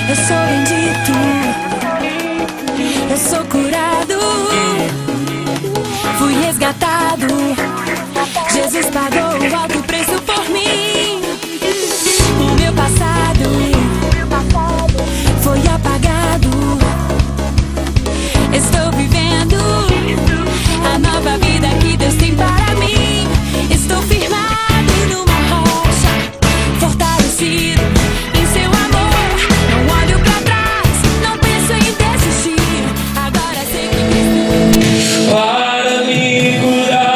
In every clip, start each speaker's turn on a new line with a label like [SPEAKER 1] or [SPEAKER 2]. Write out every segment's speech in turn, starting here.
[SPEAKER 1] Eu sou bendito, eu sou curado, fui resgatado. Jesus pagou o alto preço por mim. O meu passado foi apagado. Estou vivendo a nova vida que Deus tem para mim. Estou firmado numa rocha, fortalecido em seu amor. Não olho pra trás, não penso em desistir. Agora sei que Cristo
[SPEAKER 2] para me curar.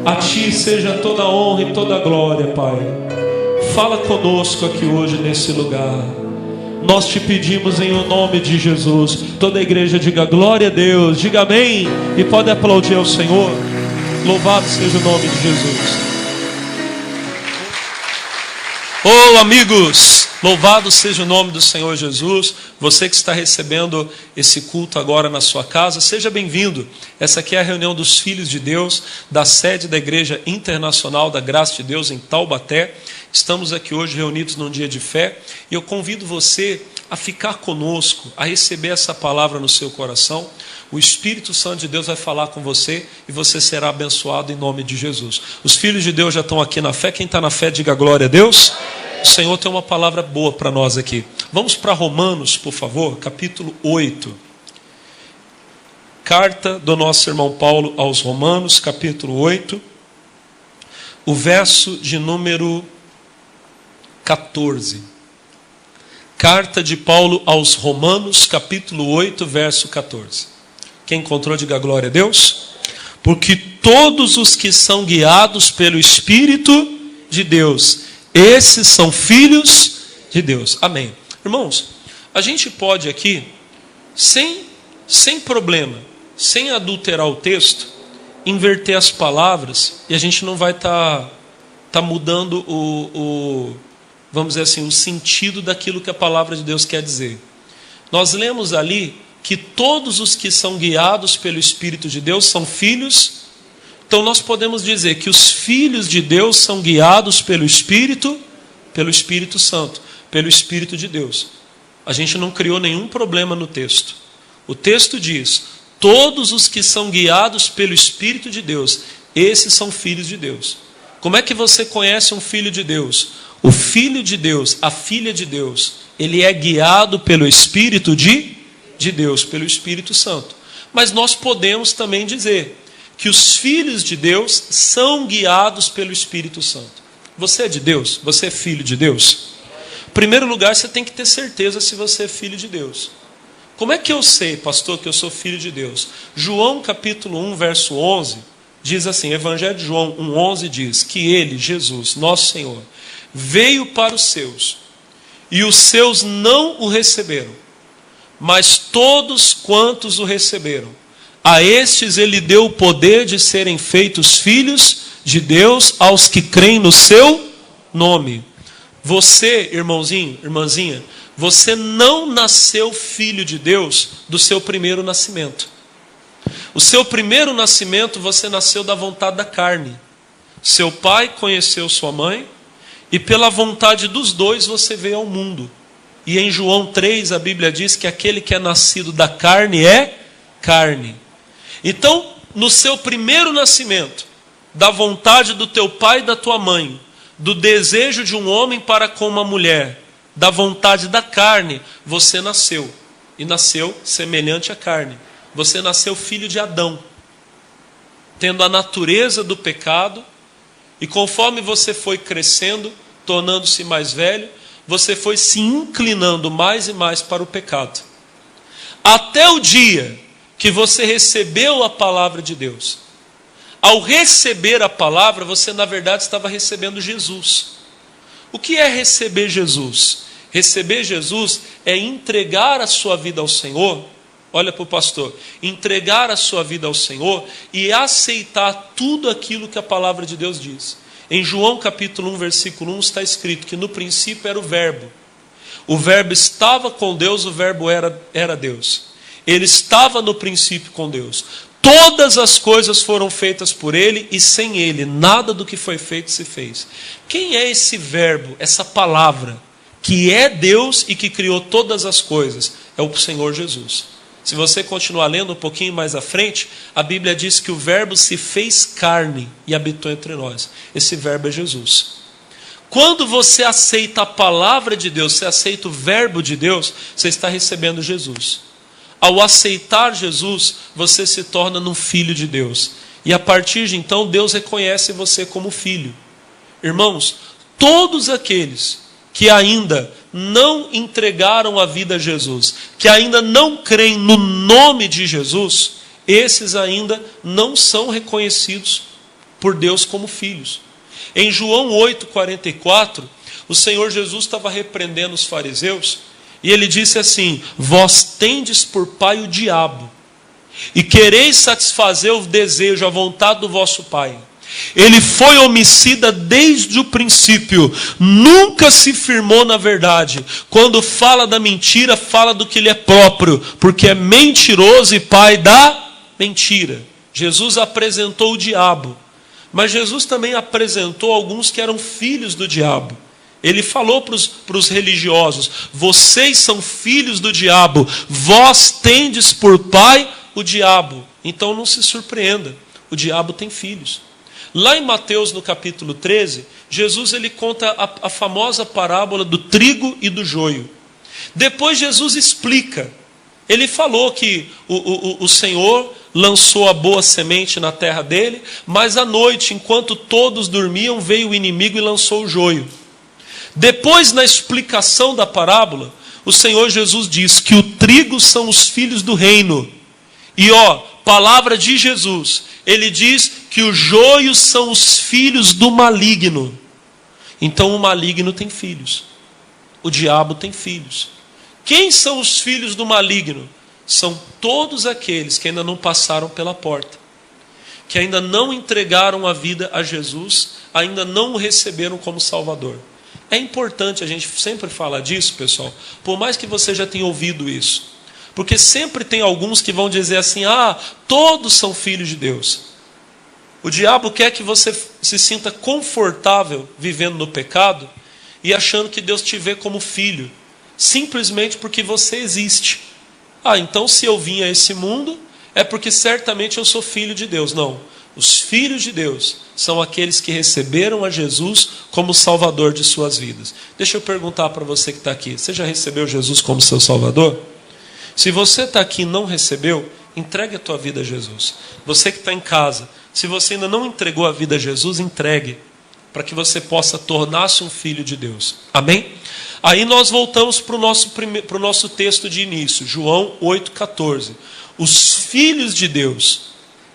[SPEAKER 2] A Ti seja toda a honra e toda a glória, Pai. Fala conosco aqui hoje nesse lugar. Nós te pedimos em o nome de Jesus. Toda a igreja diga glória a Deus, diga amém. E pode aplaudir ao Senhor. Louvado seja o nome de Jesus. Oh, amigos, louvado seja o nome do Senhor Jesus. Você que está recebendo esse culto agora na sua casa, seja bem-vindo. Essa aqui é a reunião dos filhos de Deus, da sede da Igreja Internacional da Graça de Deus em Taubaté. Estamos aqui hoje reunidos num dia de fé e eu convido você a ficar conosco, a receber essa palavra no seu coração. O Espírito Santo de Deus vai falar com você e você será abençoado em nome de Jesus. Os filhos de Deus já estão aqui na fé. Quem está na fé, diga glória a Deus. O Senhor tem uma palavra boa para nós aqui. Vamos para Romanos, por favor, capítulo 8. Carta do nosso irmão Paulo aos Romanos, capítulo 8. O verso de número 14. Carta de Paulo aos Romanos, capítulo 8, verso 14. Quem encontrou, diga glória a Deus. Porque todos os que são guiados pelo Espírito de Deus, esses são filhos de Deus. Amém. Irmãos, a gente pode aqui, sem problema, sem adulterar o texto, inverter as palavras, e a gente não vai estar mudando vamos dizer assim, o sentido daquilo que a palavra de Deus quer dizer. Nós lemos ali que todos os que são guiados pelo Espírito de Deus são filhos. Então nós podemos dizer que os filhos de Deus são guiados pelo Espírito Santo, pelo Espírito de Deus. A gente não criou nenhum problema no texto. O texto diz: todos os que são guiados pelo Espírito de Deus, esses são filhos de Deus. Como é que você conhece um filho de Deus? O filho de Deus, a filha de Deus, ele é guiado pelo Espírito de Deus, pelo Espírito Santo. Mas nós podemos também dizer que os filhos de Deus são guiados pelo Espírito Santo. Você é de Deus? Você é filho de Deus? Em primeiro lugar, você tem que ter certeza se você é filho de Deus. Como é que eu sei, pastor, que eu sou filho de Deus? João capítulo 1, verso 11, diz assim, Evangelho de João 1,11 diz que ele, Jesus, nosso Senhor, veio para os seus, e os seus não o receberam, mas todos quantos o receberam, a estes ele deu o poder de serem feitos filhos de Deus aos que creem no seu nome. Você, irmãozinho, irmãzinha, você não nasceu filho de Deus do seu primeiro nascimento. O seu primeiro nascimento, você nasceu da vontade da carne. Seu pai conheceu sua mãe, e pela vontade dos dois você veio ao mundo. E em João 3 a Bíblia diz que aquele que é nascido da carne é carne. Então, no seu primeiro nascimento, da vontade do teu pai e da tua mãe, do desejo de um homem para com uma mulher, da vontade da carne, você nasceu. E nasceu semelhante à carne. Você nasceu filho de Adão, tendo a natureza do pecado, e conforme você foi crescendo, tornando-se mais velho, você foi se inclinando mais e mais para o pecado. Até o dia que você recebeu a palavra de Deus. Ao receber a palavra, você na verdade estava recebendo Jesus. O que é receber Jesus? Receber Jesus é entregar a sua vida ao Senhor. Olha para o pastor, entregar a sua vida ao Senhor e aceitar tudo aquilo que a palavra de Deus diz. Em João capítulo 1, versículo 1 está escrito que no princípio era o verbo. O verbo estava com Deus, o verbo era Deus. Ele estava no princípio com Deus. Todas as coisas foram feitas por Ele e sem Ele nada do que foi feito se fez. Quem é esse verbo, essa palavra, que é Deus e que criou todas as coisas? É o Senhor Jesus. Se você continuar lendo um pouquinho mais à frente, a Bíblia diz que o verbo se fez carne e habitou entre nós. Esse verbo é Jesus. Quando você aceita a palavra de Deus, você aceita o verbo de Deus, você está recebendo Jesus. Ao aceitar Jesus, você se torna um filho de Deus. E a partir de então, Deus reconhece você como filho. Irmãos, todos aqueles que ainda não entregaram a vida a Jesus, que ainda não creem no nome de Jesus, esses ainda não são reconhecidos por Deus como filhos. Em João 8,44, o Senhor Jesus estava repreendendo os fariseus, e ele disse assim: vós tendes por pai o diabo, e quereis satisfazer o desejo, a vontade do vosso pai. Ele foi homicida desde o princípio, nunca se firmou na verdade. Quando fala da mentira, fala do que lhe é próprio, porque é mentiroso e pai da mentira. Jesus apresentou o diabo, mas Jesus também apresentou alguns que eram filhos do diabo. Ele falou para os religiosos: vocês são filhos do diabo, vós tendes por pai o diabo. Então não se surpreenda, o diabo tem filhos. Lá em Mateus, no capítulo 13, Jesus ele conta a famosa parábola do trigo e do joio. Depois Jesus explica. Ele falou que o Senhor lançou a boa semente na terra dele, mas à noite, enquanto todos dormiam, veio o inimigo e lançou o joio. Depois, na explicação da parábola, o Senhor Jesus diz que o trigo são os filhos do reino. E palavra de Jesus, ele diz que os joios são os filhos do maligno. Então o maligno tem filhos, o diabo tem filhos. Quem são os filhos do maligno? São todos aqueles que ainda não passaram pela porta, que ainda não entregaram a vida a Jesus, ainda não o receberam como Salvador. É importante a gente sempre falar disso, pessoal, por mais que você já tenha ouvido isso. Porque sempre tem alguns que vão dizer assim: todos são filhos de Deus. O diabo quer que você se sinta confortável vivendo no pecado e achando que Deus te vê como filho, simplesmente porque você existe. Então se eu vim a esse mundo, é porque certamente eu sou filho de Deus. Não, Os filhos de Deus são aqueles que receberam a Jesus como Salvador de suas vidas. Deixa eu perguntar para você que está aqui. Você já recebeu Jesus como seu Salvador? Se você está aqui e não recebeu, entregue a tua vida a Jesus. Você que está em casa, se você ainda não entregou a vida a Jesus, entregue, para que você possa tornar-se um filho de Deus. Amém? Aí nós voltamos para o nosso texto de início, João 8,14. Os filhos de Deus,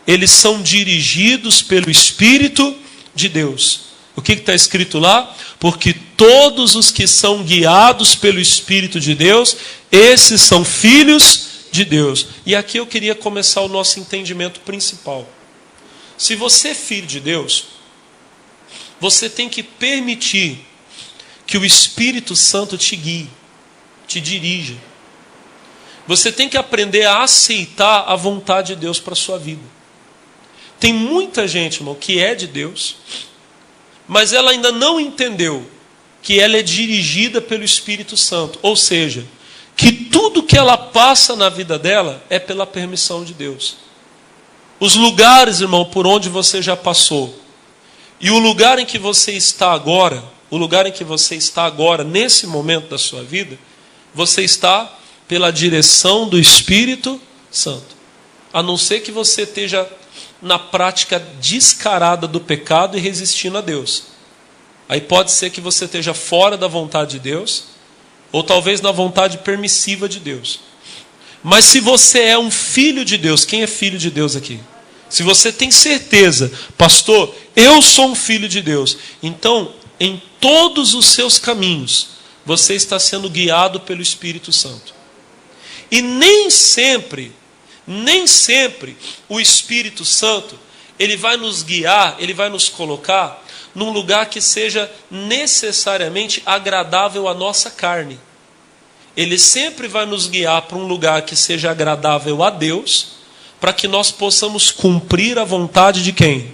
[SPEAKER 2] eles são dirigidos pelo Espírito de Deus. O que está escrito lá? Porque todos os que são guiados pelo Espírito de Deus, esses são filhos de Deus. E aqui eu queria começar o nosso entendimento principal. Se você é filho de Deus, você tem que permitir que o Espírito Santo te guie, te dirija. Você tem que aprender a aceitar a vontade de Deus para a sua vida. Tem muita gente, irmão, que é de Deus, mas ela ainda não entendeu que ela é dirigida pelo Espírito Santo. Ou seja, que tudo que ela passa na vida dela é pela permissão de Deus. Os lugares, irmão, por onde você já passou, e o lugar em que você está agora, nesse momento da sua vida, você está pela direção do Espírito Santo. A não ser que você esteja na prática descarada do pecado e resistindo a Deus. Aí pode ser que você esteja fora da vontade de Deus, ou talvez na vontade permissiva de Deus. Mas se você é um filho de Deus, quem é filho de Deus aqui? Se você tem certeza, pastor, eu sou um filho de Deus, então em todos os seus caminhos você está sendo guiado pelo Espírito Santo. E nem sempre o Espírito Santo, ele vai nos guiar, ele vai nos colocar num lugar que seja necessariamente agradável à nossa carne. Ele sempre vai nos guiar para um lugar que seja agradável a Deus, para que nós possamos cumprir a vontade de quem?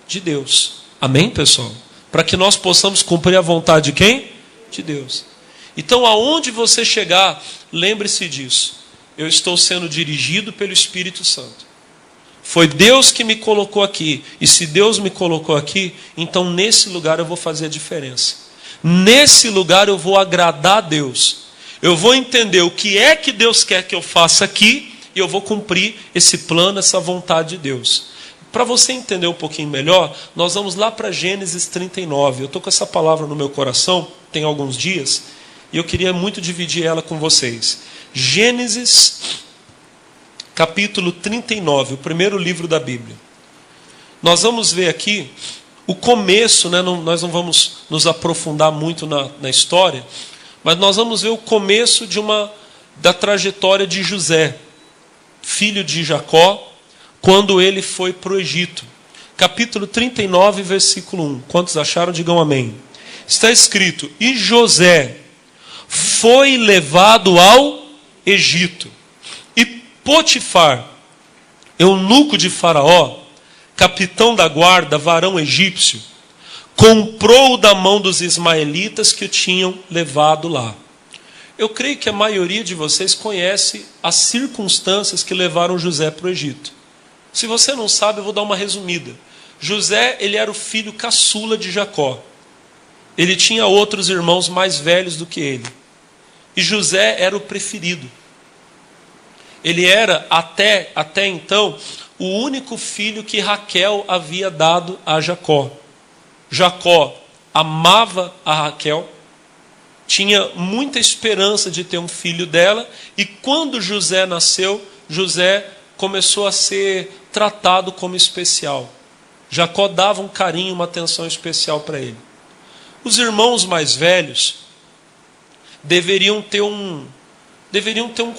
[SPEAKER 2] De Deus. Amém, pessoal? Para que nós possamos cumprir a vontade de quem? De Deus. Então, aonde você chegar, lembre-se disso. Eu estou sendo dirigido pelo Espírito Santo. Foi Deus que me colocou aqui. E se Deus me colocou aqui, então nesse lugar eu vou fazer a diferença. Nesse lugar eu vou agradar a Deus. Eu vou entender o que é que Deus quer que eu faça aqui, e eu vou cumprir esse plano, essa vontade de Deus. Para você entender um pouquinho melhor, nós vamos lá para Gênesis 39. Eu estou com essa palavra no meu coração, tem alguns dias, e eu queria muito dividir ela com vocês. Gênesis, capítulo 39, o primeiro livro da Bíblia. Nós vamos ver aqui o começo, né? Nós não vamos nos aprofundar muito na história, mas nós vamos ver o começo da trajetória de José, filho de Jacó, quando ele foi para o Egito. Capítulo 39, versículo 1. Quantos acharam? Digam amém. Está escrito: e José foi levado ao Egito, e Potifar, eunuco de Faraó, capitão da guarda, varão egípcio, comprou-o da mão dos ismaelitas que o tinham levado lá. Eu creio que a maioria de vocês conhece as circunstâncias que levaram José para o Egito. Se você não sabe, eu vou dar uma resumida. José, ele era o filho caçula de Jacó. Ele tinha outros irmãos mais velhos do que ele. E José era o preferido. Ele era, até então, o único filho que Raquel havia dado a Jacó. Jacó amava a Raquel, tinha muita esperança de ter um filho dela, e quando José nasceu, José começou a ser tratado como especial. Jacó dava um carinho, uma atenção especial para ele. Os irmãos mais velhos deveriam ter um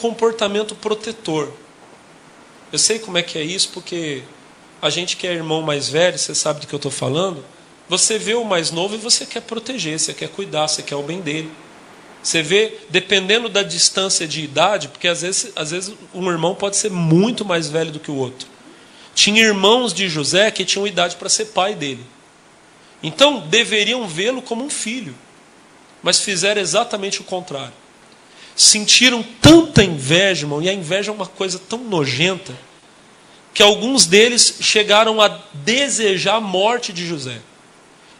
[SPEAKER 2] comportamento protetor. Eu sei como é que é isso, porque a gente que é irmão mais velho, você sabe do que eu estou falando, você vê o mais novo e você quer proteger, você quer cuidar, você quer o bem dele. Você vê, dependendo da distância de idade, porque às vezes um irmão pode ser muito mais velho do que o outro. Tinha irmãos de José que tinham idade para ser pai dele. Então, deveriam vê-lo como um filho. Mas fizeram exatamente o contrário. Sentiram tanta inveja, irmão, e a inveja é uma coisa tão nojenta, que alguns deles chegaram a desejar a morte de José.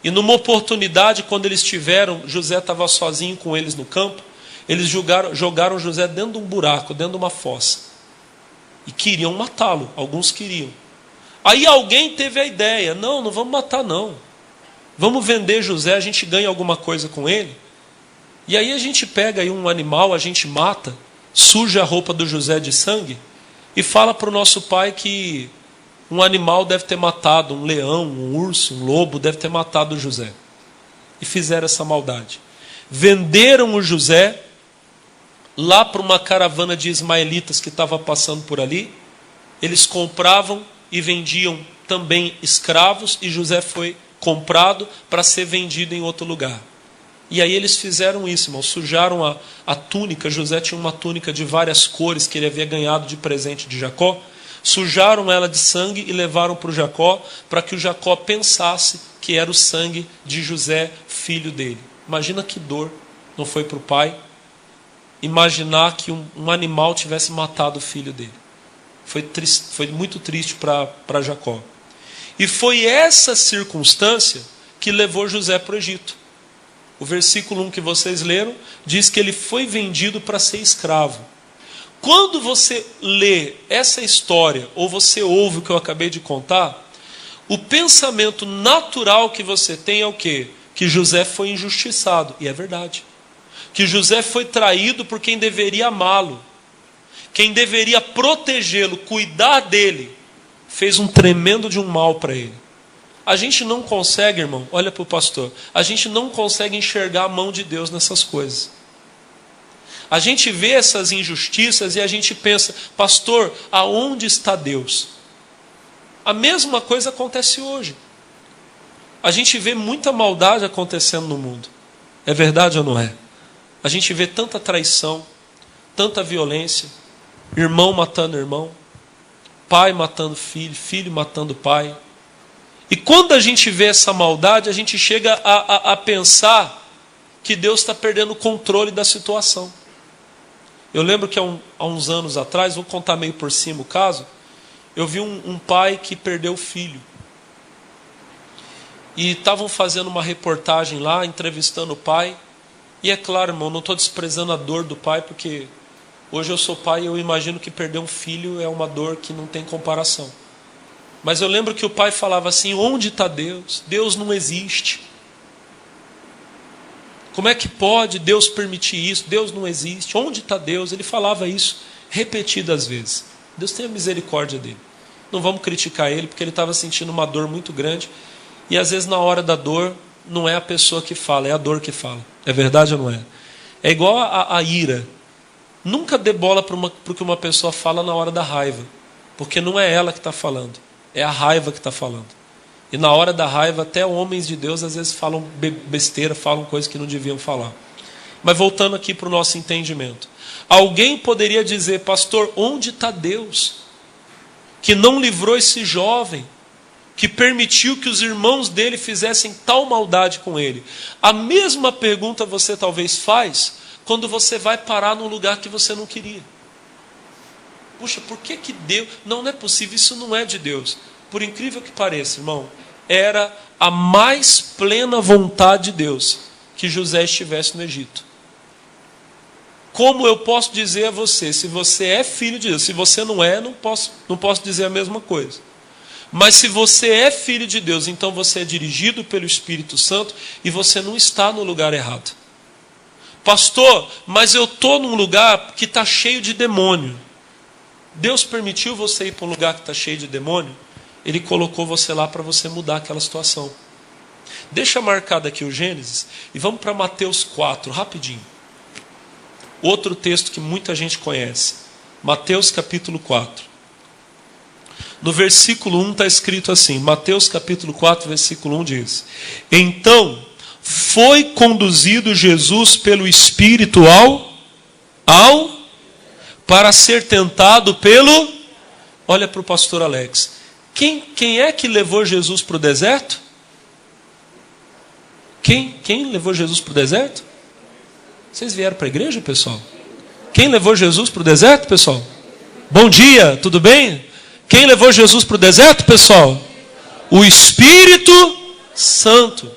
[SPEAKER 2] E numa oportunidade, quando eles tiveram, José estava sozinho com eles no campo, eles jogaram José dentro de um buraco, dentro de uma fossa. E queriam matá-lo, alguns queriam. Aí alguém teve a ideia, não vamos matar não. Vamos vender José, a gente ganha alguma coisa com ele. E aí a gente pega aí um animal, a gente mata, suja a roupa do José de sangue e fala para o nosso pai que um animal deve ter matado, um leão, um urso, um lobo deve ter matado o José. E fizeram essa maldade. Venderam o José lá para uma caravana de ismaelitas que estava passando por ali. Eles compravam e vendiam também escravos, e José foi comprado para ser vendido em outro lugar. E aí eles fizeram isso, irmão, sujaram a túnica. José tinha uma túnica de várias cores que ele havia ganhado de presente de Jacó. Sujaram ela de sangue e levaram para o Jacó, para que o Jacó pensasse que era o sangue de José, filho dele. Imagina que dor não foi para o pai imaginar que um animal tivesse matado o filho dele. Foi muito triste para Jacó. E foi essa circunstância que levou José para o Egito. O versículo 1 que vocês leram diz que ele foi vendido para ser escravo. Quando você lê essa história, ou você ouve o que eu acabei de contar, o pensamento natural que você tem é o quê? Que José foi injustiçado. E é verdade. Que José foi traído por quem deveria amá-lo. Quem deveria protegê-lo, cuidar dele, fez um tremendo de um mal para ele. A gente não consegue, irmão, olha para o pastor, a gente não consegue enxergar a mão de Deus nessas coisas. A gente vê essas injustiças e a gente pensa, pastor, aonde está Deus? A mesma coisa acontece hoje. A gente vê muita maldade acontecendo no mundo. É verdade ou não é? A gente vê tanta traição, tanta violência, irmão matando irmão, pai matando filho, filho matando pai. E quando a gente vê essa maldade, a gente chega a pensar que Deus está perdendo o controle da situação. Eu lembro que há uns anos atrás, vou contar meio por cima o caso, eu vi um pai que perdeu o filho. E estavam fazendo uma reportagem lá, entrevistando o pai. E é claro, irmão, não estou desprezando a dor do pai, porque hoje eu sou pai e eu imagino que perder um filho é uma dor que não tem comparação. Mas eu lembro que o pai falava assim, onde está Deus? Deus não existe. Como é que pode Deus permitir isso? Deus não existe. Onde está Deus? Ele falava isso repetidas vezes. Deus tenha misericórdia dele. Não vamos criticar ele, porque ele estava sentindo uma dor muito grande. E às vezes na hora da dor, não é a pessoa que fala, é a dor que fala. É verdade ou não é? É igual a ira. Nunca dê bola para o que uma pessoa fala na hora da raiva. Porque não é ela que está falando. É a raiva que está falando. E na hora da raiva, até homens de Deus às vezes falam besteira, falam coisas que não deviam falar. Mas voltando aqui para o nosso entendimento. Alguém poderia dizer, pastor, onde está Deus? Que não livrou esse jovem, que permitiu que os irmãos dele fizessem tal maldade com ele. A mesma pergunta você talvez faz quando você vai parar num lugar que você não queria. Puxa, por que Deus... Não é possível, isso não é de Deus. Por incrível que pareça, irmão, era a mais plena vontade de Deus que José estivesse no Egito. Como eu posso dizer a você, se você é filho de Deus, se você não é, não posso dizer a mesma coisa. Mas se você é filho de Deus, então você é dirigido pelo Espírito Santo e você não está no lugar errado. Pastor, mas eu estou num lugar que está cheio de demônio. Deus permitiu você ir para um lugar que está cheio de demônio? Ele colocou você lá para você mudar aquela situação. Deixa marcado aqui o Gênesis e vamos para Mateus 4, rapidinho. Outro texto que muita gente conhece. Mateus capítulo 4. No versículo 1 está escrito assim, Mateus capítulo 4, versículo 1 diz: Então foi conduzido Jesus pelo Espírito para ser tentado pelo... Olha para o pastor Alex. Quem é que levou Jesus para o deserto? Quem levou Jesus para o deserto? Vocês vieram para a igreja, pessoal? Quem levou Jesus para o deserto, pessoal? Bom dia, tudo bem? Quem levou Jesus para o deserto, pessoal? O Espírito Santo.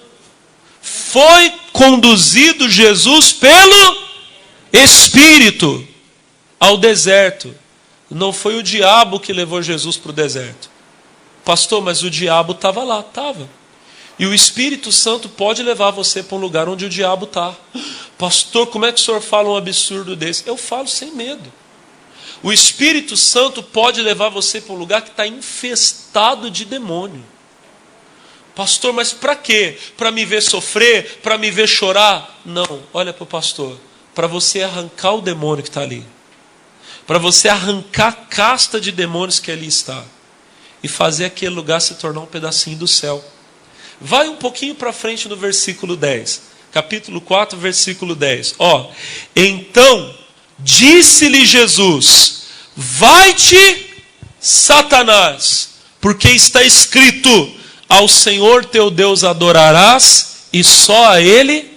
[SPEAKER 2] Foi conduzido Jesus pelo Espírito ao deserto. Não foi o diabo que levou Jesus para o deserto. Pastor, mas o diabo estava lá. Estava. E o Espírito Santo pode levar você para um lugar onde o diabo está. Pastor, como é que o senhor fala um absurdo desse? Eu falo sem medo. O Espírito Santo pode levar você para um lugar que está infestado de demônio. Pastor, mas para quê? Para me ver sofrer? Para me ver chorar? Não, olha para o pastor. Para você arrancar o demônio que está ali. Para você arrancar a casta de demônios que ali está. E fazer aquele lugar se tornar um pedacinho do céu. Vai um pouquinho para frente no versículo 10. Capítulo 4, versículo 10. Então disse-lhe Jesus: vai-te, Satanás, porque está escrito: ao Senhor teu Deus adorarás e só a Ele.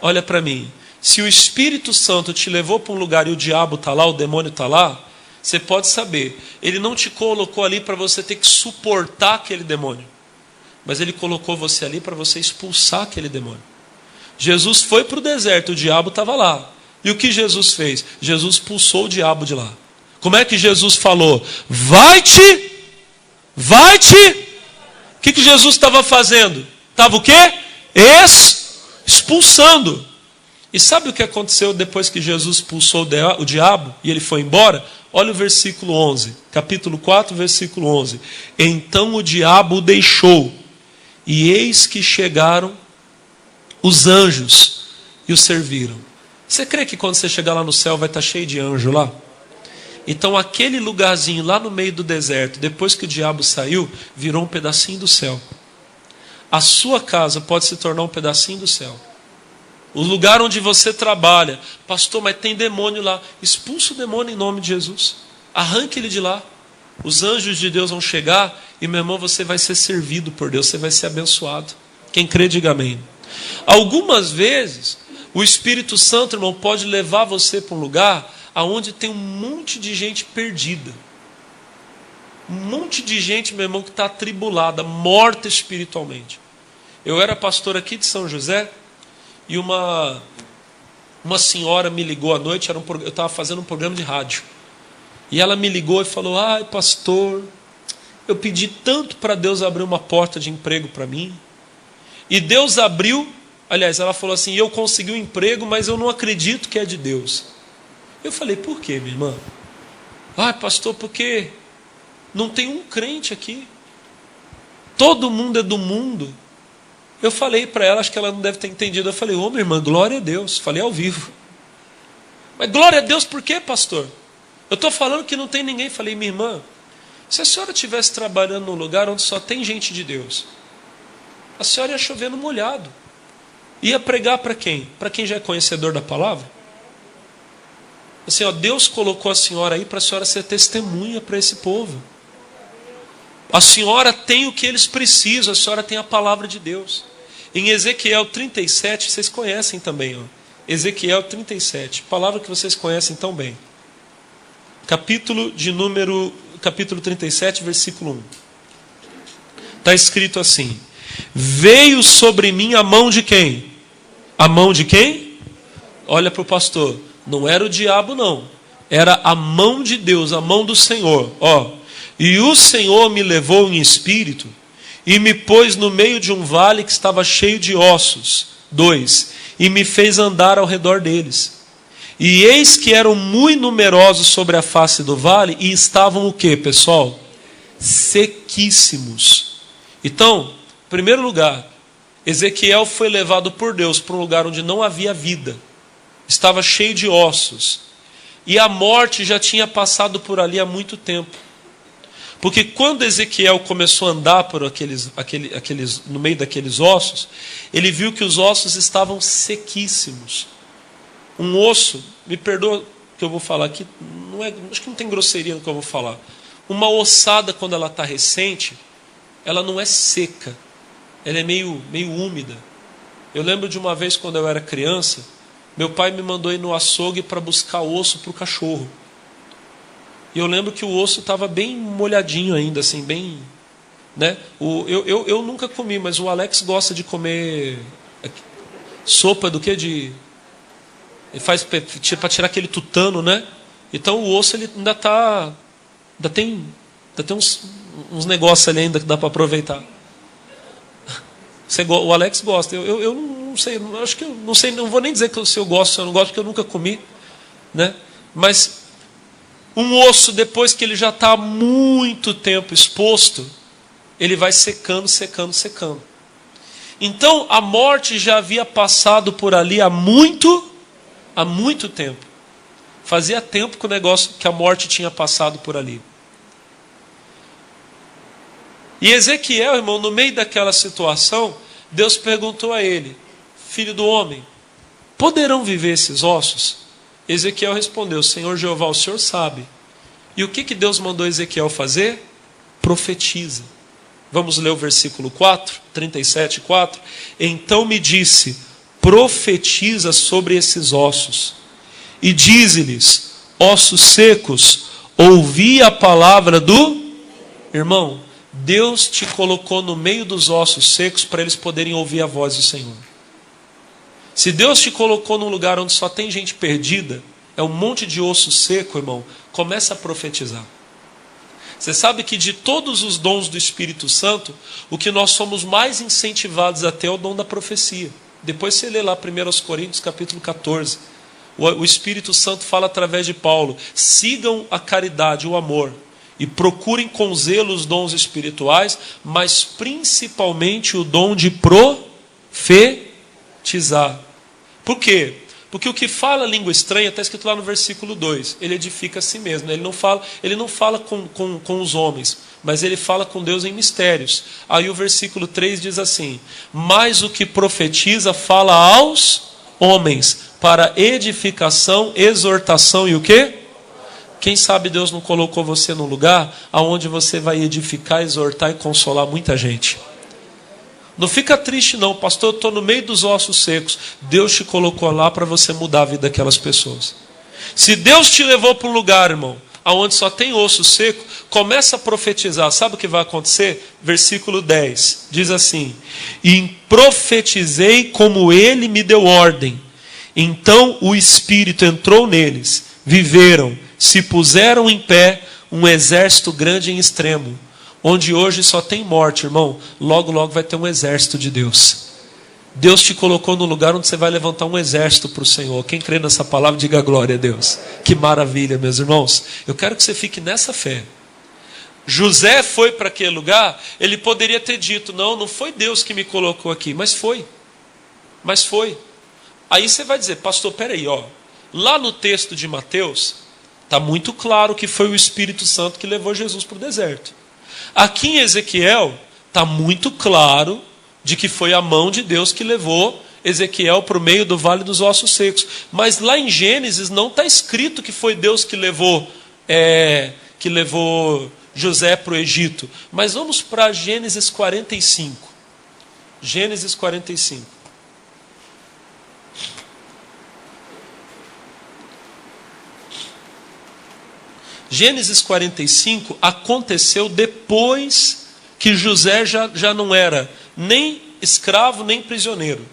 [SPEAKER 2] Olha para mim. Se o Espírito Santo te levou para um lugar e o diabo está lá, o demônio está lá, você pode saber, ele não te colocou ali para você ter que suportar aquele demônio, mas ele colocou você ali para você expulsar aquele demônio. Jesus foi para o deserto, o diabo estava lá. E o que Jesus fez? Jesus expulsou o diabo de lá. Como é que Jesus falou? Vai-te, vai-te. O que Jesus estava fazendo? Estava o quê? Expulsando. E sabe o que aconteceu depois que Jesus expulsou o diabo e ele foi embora? Olha o versículo 11, capítulo 4, versículo 11. Então o diabo o deixou, e eis que chegaram os anjos e o serviram. Você crê que quando você chegar lá no céu vai estar cheio de anjo lá? Então aquele lugarzinho lá no meio do deserto, depois que o diabo saiu, virou um pedacinho do céu. A sua casa pode se tornar um pedacinho do céu. O lugar onde você trabalha, pastor, mas tem demônio lá. Expulsa o demônio em nome de Jesus. Arranque ele de lá. Os anjos de Deus vão chegar e, meu irmão, você vai ser servido por Deus, você vai ser abençoado. Quem crê, diga amém. Algumas vezes, o Espírito Santo, irmão, pode levar você para um lugar onde tem um monte de gente perdida. Um monte de gente, meu irmão, que está atribulada, morta espiritualmente. Eu era pastor aqui de São José, e uma senhora me ligou à noite, eu estava fazendo um programa de rádio. E ela me ligou e falou: ai, pastor, eu pedi tanto para Deus abrir uma porta de emprego para mim. E Deus abriu, aliás, ela falou assim: eu consegui um emprego, mas eu não acredito que é de Deus. Eu falei: por quê, minha irmã? Ai, pastor, porque não tem um crente aqui. Todo mundo é do mundo. Eu falei para ela, acho que ela não deve ter entendido. Eu falei: ô, minha irmã, glória a Deus. Falei ao vivo. Mas glória a Deus por quê, pastor? Eu estou falando que não tem ninguém. Falei: minha irmã, se a senhora estivesse trabalhando num lugar onde só tem gente de Deus, a senhora ia chover no molhado. Ia pregar para quem? Para quem já é conhecedor da palavra? Assim, Deus colocou a senhora aí para a senhora ser testemunha para esse povo. A senhora tem o que eles precisam, a senhora tem a palavra de Deus. Em Ezequiel 37, vocês conhecem também. Ezequiel 37, palavra que vocês conhecem tão bem. Capítulo 37, versículo 1. Está escrito assim: veio sobre mim a mão de quem? A mão de quem? Olha para o pastor. Não era o diabo, não. Era a mão de Deus, a mão do Senhor. E o Senhor me levou em espírito e me pôs no meio de um vale que estava cheio de ossos. 2. E me fez andar ao redor deles. E eis que eram muito numerosos sobre a face do vale e estavam o quê, pessoal? Sequíssimos. Então, em primeiro lugar, Ezequiel foi levado por Deus para um lugar onde não havia vida. Estava cheio de ossos. E a morte já tinha passado por ali há muito tempo. Porque quando Ezequiel começou a andar por no meio daqueles ossos, ele viu que os ossos estavam sequíssimos. Um osso, me perdoa o que eu vou falar aqui, acho que não tem grosseria no que eu vou falar. Uma ossada, quando ela está recente, ela não é seca, ela é meio úmida. Eu lembro de uma vez, quando eu era criança, meu pai me mandou ir no açougue para buscar osso para o cachorro. E eu lembro que o osso estava bem molhadinho ainda, assim, bem... Né? Eu nunca comi, mas o Alex gosta de comer sopa do que? Ele faz para tirar aquele tutano, né? Então o osso ele ainda tem uns negócios ali ainda que dá para aproveitar. O Alex gosta. Eu não sei, acho que eu não sei, não vou nem dizer que se eu gosto, se eu não gosto, porque eu nunca comi, né? Mas um osso, depois que ele já está há muito tempo exposto, ele vai secando, secando, secando. Então a morte já havia passado por ali há muito tempo. Fazia tempo que o negócio, que a morte tinha passado por ali. E Ezequiel, irmão, no meio daquela situação, Deus perguntou a ele: filho do homem, poderão viver esses ossos? Ezequiel respondeu: Senhor Jeová, o Senhor sabe. E o que Deus mandou Ezequiel fazer? Profetiza. Vamos ler o versículo 4, 37, 4. Então me disse: profetiza sobre esses ossos, e dize-lhes: ossos secos, ouvi a palavra do... Irmão, Deus te colocou no meio dos ossos secos para eles poderem ouvir a voz do Senhor. Se Deus te colocou num lugar onde só tem gente perdida, é um monte de osso seco, irmão, começa a profetizar. Você sabe que de todos os dons do Espírito Santo, o que nós somos mais incentivados a ter é o dom da profecia. Depois você lê lá 1 Coríntios capítulo 14. O Espírito Santo fala através de Paulo: sigam a caridade, o amor, e procurem com zelo os dons espirituais, mas principalmente o dom de profetizar. Por quê? Porque o que fala língua estranha, está escrito lá no versículo 2, ele edifica a si mesmo. Ele não fala com os homens, mas ele fala com Deus em mistérios. Aí o versículo 3 diz assim: mas o que profetiza fala aos homens, para edificação, exortação e o quê? Quem sabe Deus não colocou você num lugar onde você vai edificar, exortar e consolar muita gente. Não fica triste não, pastor, eu estou no meio dos ossos secos. Deus te colocou lá para você mudar a vida daquelas pessoas. Se Deus te levou para um lugar, irmão, onde só tem osso seco, começa a profetizar. Sabe o que vai acontecer? Versículo 10, diz assim: e profetizei como ele me deu ordem. Então o Espírito entrou neles, viveram, se puseram em pé, um exército grande em extremo. Onde hoje só tem morte, irmão, logo, logo vai ter um exército de Deus. Deus te colocou no lugar onde você vai levantar um exército para o Senhor. Quem crê nessa palavra, diga glória a Deus. Que maravilha, meus irmãos. Eu quero que você fique nessa fé. José foi para aquele lugar, ele poderia ter dito: não foi Deus que me colocou aqui, mas foi. Mas foi. Aí você vai dizer: pastor, peraí, lá no texto de Mateus, está muito claro que foi o Espírito Santo que levou Jesus para o deserto. Aqui em Ezequiel, está muito claro de que foi a mão de Deus que levou Ezequiel para o meio do vale dos ossos secos. Mas lá em Gênesis não está escrito que foi Deus que levou José para o Egito. Mas vamos para Gênesis 45. Gênesis 45. Gênesis 45 aconteceu depois que José já não era nem escravo nem prisioneiro,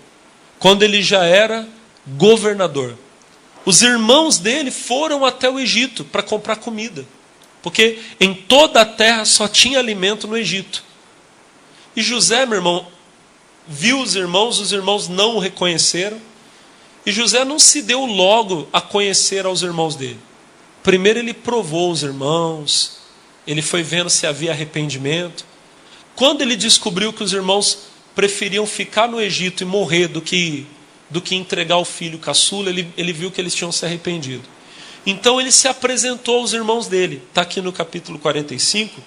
[SPEAKER 2] quando ele já era governador. Os irmãos dele foram até o Egito para comprar comida, porque em toda a terra só tinha alimento no Egito. E José, meu irmão, viu os irmãos não o reconheceram, e José não se deu logo a conhecer aos irmãos dele. Primeiro ele provou os irmãos, ele foi vendo se havia arrependimento. Quando ele descobriu que os irmãos preferiam ficar no Egito e morrer do que entregar o filho caçula, ele viu que eles tinham se arrependido. Então ele se apresentou aos irmãos dele. Está aqui no capítulo 45,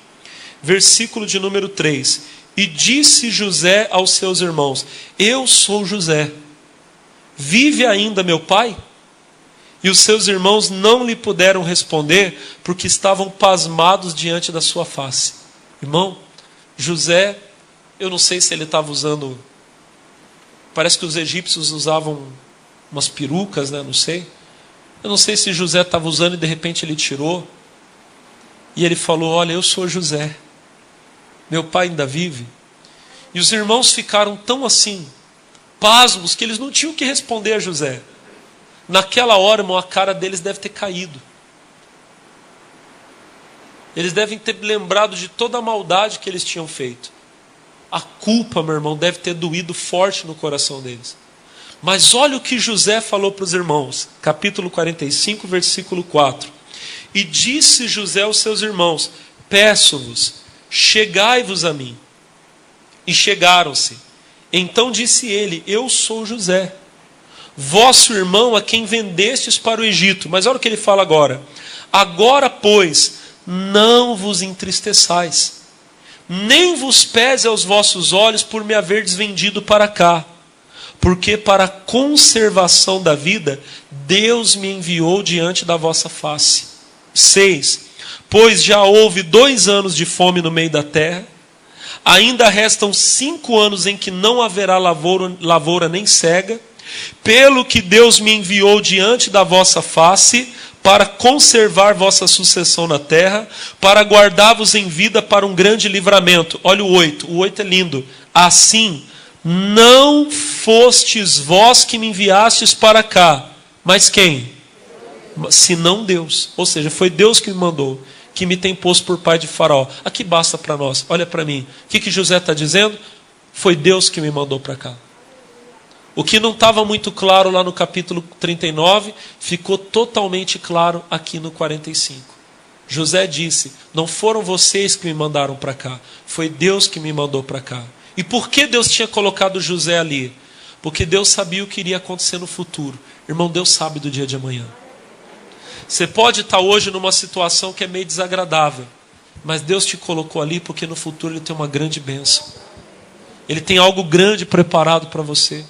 [SPEAKER 2] versículo de número 3. E disse José aos seus irmãos: eu sou José. Vive ainda meu pai? E os seus irmãos não lhe puderam responder, porque estavam pasmados diante da sua face. Irmão, José, eu não sei se ele estava usando... Parece que os egípcios usavam umas perucas, né? Não sei. Eu não sei se José estava usando e de repente ele tirou. E ele falou: olha, eu sou José, meu pai ainda vive. E os irmãos ficaram tão assim, pasmos, que eles não tinham o que responder a José. Naquela hora, irmão, a cara deles deve ter caído. Eles devem ter lembrado de toda a maldade que eles tinham feito. A culpa, meu irmão, deve ter doído forte no coração deles. Mas olha o que José falou para os irmãos. Capítulo 45, versículo 4. E disse José aos seus irmãos: peço-vos, chegai-vos a mim. E chegaram-se. Então disse ele: eu sou José, vosso irmão, a quem vendestes para o Egito. Mas olha o que ele fala agora. Agora, pois, não vos entristeçais, nem vos pese aos vossos olhos por me haverdes vendido para cá, porque para a conservação da vida Deus me enviou diante da vossa face. 6. Pois já houve 2 anos de fome no meio da terra, ainda restam 5 anos em que não haverá lavoura nem cega, pelo que Deus me enviou diante da vossa face, para conservar vossa sucessão na terra, para guardar-vos em vida para um grande livramento. Olha o 8, o 8 é lindo. Assim, não fostes vós que me enviastes para cá, mas quem? Senão Deus. Ou seja, foi Deus que me mandou, que me tem posto por pai de Faraó. Aqui basta para nós, olha para mim. O que José está dizendo? Foi Deus que me mandou para cá. O que não estava muito claro lá no capítulo 39, ficou totalmente claro aqui no 45. José disse: não foram vocês que me mandaram para cá, foi Deus que me mandou para cá. E por que Deus tinha colocado José ali? Porque Deus sabia o que iria acontecer no futuro. Irmão, Deus sabe do dia de amanhã. Você pode estar hoje numa situação que é meio desagradável, mas Deus te colocou ali porque no futuro Ele tem uma grande bênção. Ele tem algo grande preparado para você.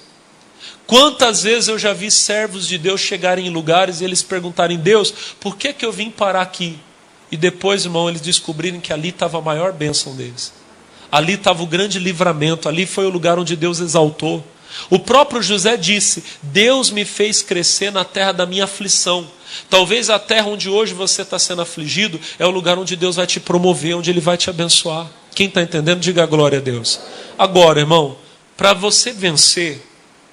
[SPEAKER 2] Quantas vezes eu já vi servos de Deus chegarem em lugares e eles perguntarem: Deus, por que eu vim parar aqui? E depois, irmão, eles descobrirem que ali estava a maior bênção deles. Ali estava o grande livramento, ali foi o lugar onde Deus exaltou. O próprio José disse: Deus me fez crescer na terra da minha aflição. Talvez a terra onde hoje você está sendo afligido é o lugar onde Deus vai te promover, onde Ele vai te abençoar. Quem está entendendo, diga glória a Deus. Agora, irmão, para você vencer,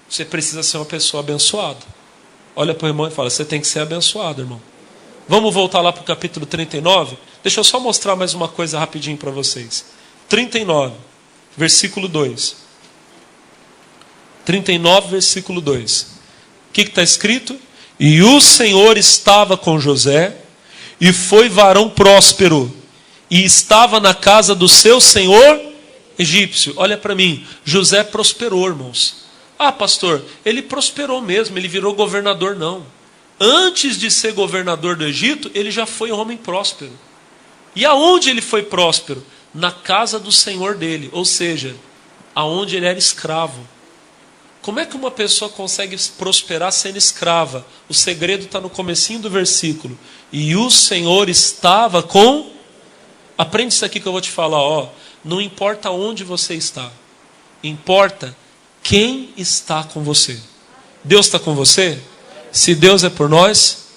[SPEAKER 2] você precisa ser uma pessoa abençoada. Olha para o irmão e fala: você tem que ser abençoado, irmão. Vamos voltar lá para o capítulo 39? Deixa eu só mostrar mais uma coisa rapidinho para vocês. 39, versículo 2. 39, versículo 2. O que está escrito? E o Senhor estava com José, e foi varão próspero, e estava na casa do seu senhor egípcio. Olha para mim, José prosperou, irmãos. Ah, pastor, ele prosperou mesmo, ele virou governador. Não. Antes de ser governador do Egito, ele já foi homem próspero. E aonde ele foi próspero? Na casa do senhor dele, ou seja, aonde ele era escravo. Como é que uma pessoa consegue prosperar sendo escrava? O segredo está no comecinho do versículo. E o Senhor estava com... Aprende isso aqui que eu vou te falar. Ó. Não importa onde você está, importa quem está com você. Deus está com você? Se Deus é por nós,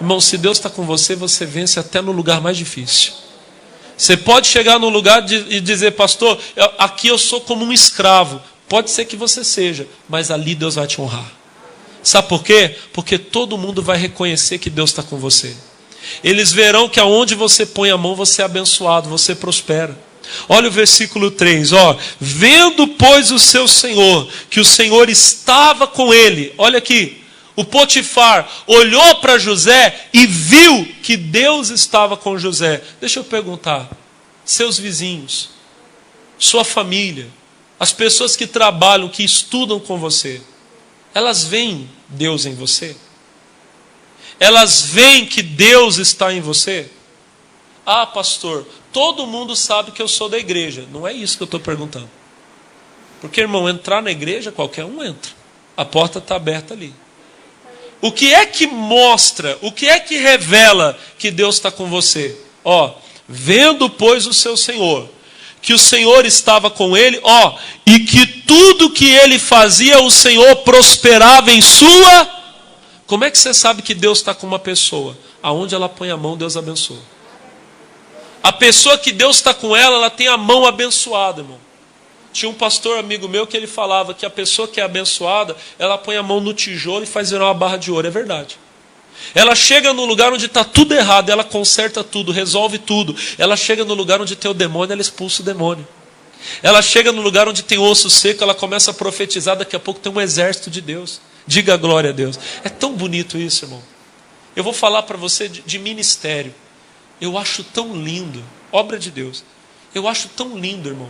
[SPEAKER 2] irmão, se Deus está com você, você vence até no lugar mais difícil. Você pode chegar num lugar e dizer: pastor, aqui eu sou como um escravo. Pode ser que você seja, mas ali Deus vai te honrar. Sabe por quê? Porque todo mundo vai reconhecer que Deus está com você. Eles verão que aonde você põe a mão, você é abençoado, você prospera. Olha o versículo 3, ó. Vendo, pois, o seu senhor, que o Senhor estava com ele. Olha aqui, o Potifar olhou para José e viu que Deus estava com José. Deixa eu perguntar, seus vizinhos, sua família, as pessoas que trabalham, que estudam com você, elas veem Deus em você? Elas veem que Deus está em você? Ah, pastor, todo mundo sabe que eu sou da igreja. Não é isso que eu estou perguntando. Porque, irmão, entrar na igreja, qualquer um entra. A porta está aberta ali. O que é que mostra, o que é que revela que Deus está com você? Ó, vendo, pois, o seu Senhor, que o Senhor estava com ele, ó, e que tudo que ele fazia, o Senhor prosperava em sua... Como é que você sabe que Deus está com uma pessoa? Aonde ela põe a mão, Deus abençoa. A pessoa que Deus está com ela, ela tem a mão abençoada, irmão. Tinha um pastor amigo meu que ele falava que a pessoa que é abençoada, ela põe a mão no tijolo e faz virar uma barra de ouro. É verdade. Ela chega no lugar onde está tudo errado, ela conserta tudo, resolve tudo. Ela chega no lugar onde tem o demônio, ela expulsa o demônio. Ela chega no lugar onde tem osso seco, ela começa a profetizar, daqui a pouco tem um exército de Deus. Diga glória a Deus. É tão bonito isso, irmão. Eu vou falar para você de ministério. Eu acho tão lindo, obra de Deus. Eu acho tão lindo, irmão,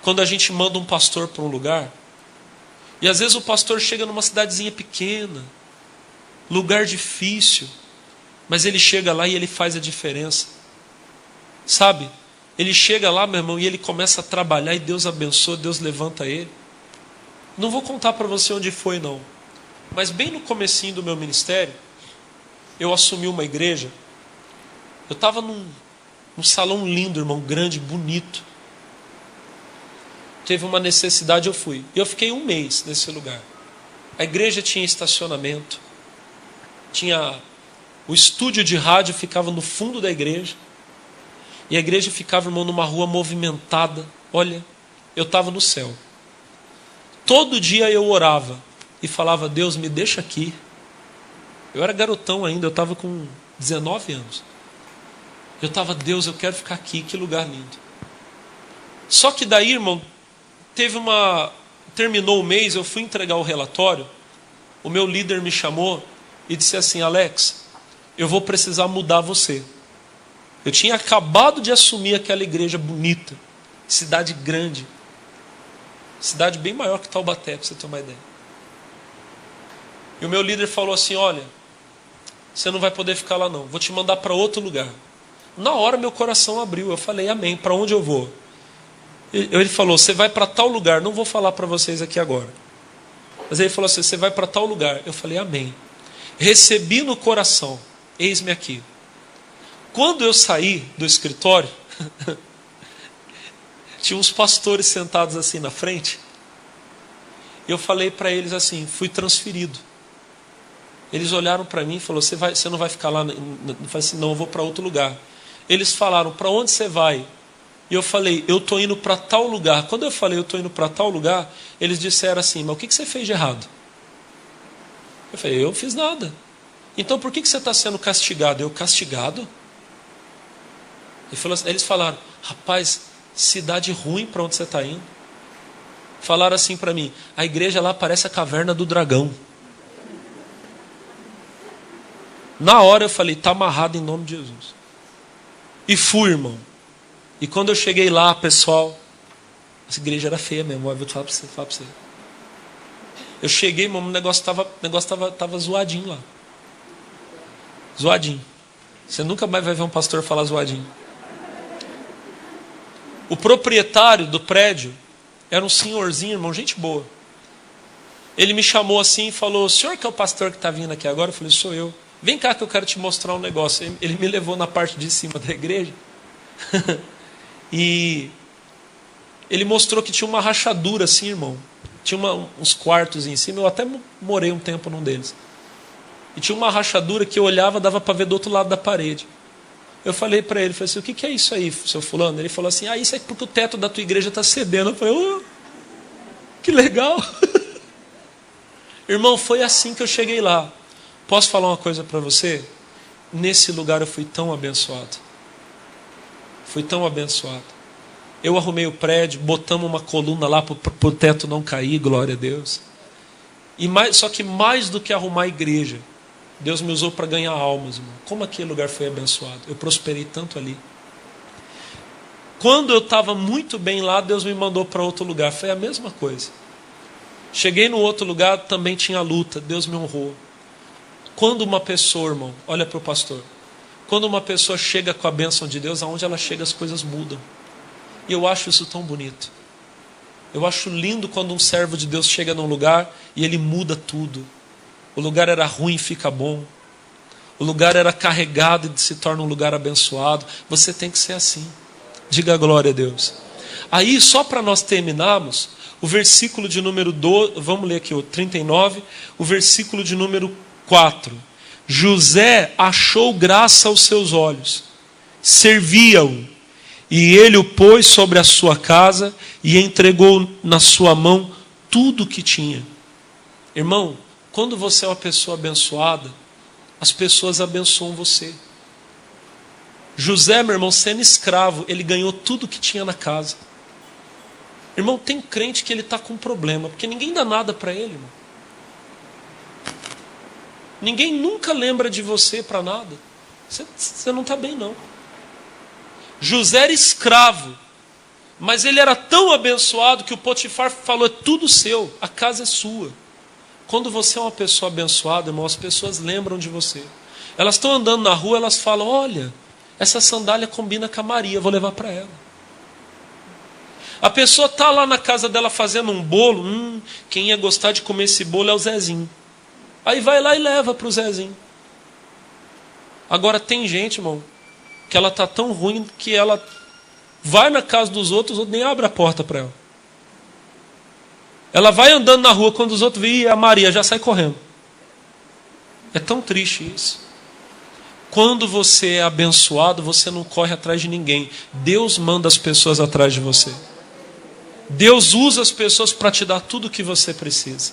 [SPEAKER 2] quando a gente manda um pastor para um lugar, e às vezes o pastor chega numa cidadezinha pequena, lugar difícil, mas ele chega lá e ele faz a diferença. Sabe? Ele chega lá, meu irmão, e ele começa a trabalhar e Deus abençoa, Deus levanta ele. Não vou contar para você onde foi, não. Mas bem no comecinho do meu ministério, eu assumi uma igreja. Eu estava num salão lindo, irmão, grande, bonito. Teve uma necessidade, eu fui. E eu fiquei 1 mês nesse lugar. A igreja tinha estacionamento. O estúdio de rádio ficava no fundo da igreja. E a igreja ficava, irmão, numa rua movimentada. Olha, eu estava no céu. Todo dia eu orava e falava, Deus, me deixa aqui. Eu era garotão ainda, eu estava com 19 anos. Eu estava, Deus, eu quero ficar aqui, que lugar lindo. Só que daí, irmão, terminou o mês, eu fui entregar o relatório, o meu líder me chamou e disse assim, Alex, eu vou precisar mudar você. Eu tinha acabado de assumir aquela igreja bonita, cidade grande, cidade bem maior que Taubaté, para você ter uma ideia. E o meu líder falou assim, olha, você não vai poder ficar lá não, vou te mandar para outro lugar. Na hora meu coração abriu, eu falei, amém, para onde eu vou? Ele falou, você vai para tal lugar, não vou falar para vocês aqui agora. Mas ele falou assim, você vai para tal lugar. Eu falei, amém. Recebi no coração, eis-me aqui. Quando eu saí do escritório, tinha uns pastores sentados assim na frente. Eu falei para eles assim, fui transferido. Eles olharam para mim e falaram, você não vai ficar lá? Eu falei assim, não, eu vou para outro lugar. Eles falaram, para onde você vai? E eu falei, eu estou indo para tal lugar. Quando eu falei, eu estou indo para tal lugar, eles disseram assim, mas o que você fez de errado? Eu falei, eu não fiz nada. Então por que você está sendo castigado? Eu, castigado? Eles falaram, rapaz, cidade ruim para onde você está indo. Falaram assim para mim, a igreja lá parece a caverna do dragão. Na hora eu falei, está amarrado em nome de Jesus. E fui, irmão. E quando eu cheguei lá, pessoal, essa igreja era feia mesmo, eu vou falar para você. Eu cheguei, irmão, o negócio tava zoadinho lá. Zoadinho. Você nunca mais vai ver um pastor falar zoadinho. O proprietário do prédio era um senhorzinho, irmão, gente boa. Ele me chamou assim e falou, o senhor que é o pastor que está vindo aqui agora? Eu falei, sou eu. Vem cá que eu quero te mostrar um negócio. Ele me levou na parte de cima da igreja. E ele mostrou que tinha uma rachadura assim, irmão. Tinha uns quartos em cima. Eu até morei um tempo num deles. E tinha uma rachadura que eu olhava, dava para ver do outro lado da parede. Eu falei para ele, falei assim, o que é isso aí, seu fulano? Ele falou assim, isso é porque o teto da tua igreja está cedendo. Eu falei, que legal. Irmão, foi assim que eu cheguei lá. Posso falar uma coisa para você? Nesse lugar eu fui tão abençoado. Fui tão abençoado. Eu arrumei o prédio, botamos uma coluna lá para o teto não cair, glória a Deus. Só que mais do que arrumar a igreja, Deus me usou para ganhar almas, irmão. Como aquele lugar foi abençoado. Eu prosperei tanto ali. Quando eu estava muito bem lá, Deus me mandou para outro lugar. Foi a mesma coisa. Cheguei no outro lugar, também tinha luta. Deus me honrou. Quando uma pessoa, irmão, olha para o pastor. Quando uma pessoa chega com a bênção de Deus, aonde ela chega as coisas mudam. E eu acho isso tão bonito. Eu acho lindo quando um servo de Deus chega num lugar e ele muda tudo. O lugar era ruim e fica bom. O lugar era carregado e se torna um lugar abençoado. Você tem que ser assim. Diga glória a Deus. Aí, só para nós terminarmos, o versículo de número 12, vamos ler aqui o 39, o versículo de número 4. José achou graça aos seus olhos servia-o, e ele o pôs sobre a sua casa e entregou na sua mão tudo o que tinha. Irmão, quando você é uma pessoa abençoada, as pessoas abençoam você. José, meu irmão, sendo escravo, ele ganhou tudo que tinha na casa. Irmão, tem crente que ele está com problema, porque ninguém dá nada para ele, irmão. Ninguém nunca lembra de você para nada. Você não está bem, não. José era escravo, mas ele era tão abençoado que o Potifar falou: é tudo seu, a casa é sua. Quando você é uma pessoa abençoada, irmão, as pessoas lembram de você. Elas estão andando na rua, elas falam: olha, essa sandália combina com a Maria, vou levar para ela. A pessoa está lá na casa dela fazendo um bolo, quem ia gostar de comer esse bolo é o Zezinho. Aí vai lá e leva para o Zezinho. Agora tem gente, irmão, que ela está tão ruim que ela vai na casa dos outros, nem abre a porta para ela. Ela vai andando na rua, quando os outros veem a Maria, já sai correndo. É tão triste isso. Quando você é abençoado, você não corre atrás de ninguém. Deus manda as pessoas atrás de você. Deus usa as pessoas para te dar tudo o que você precisa.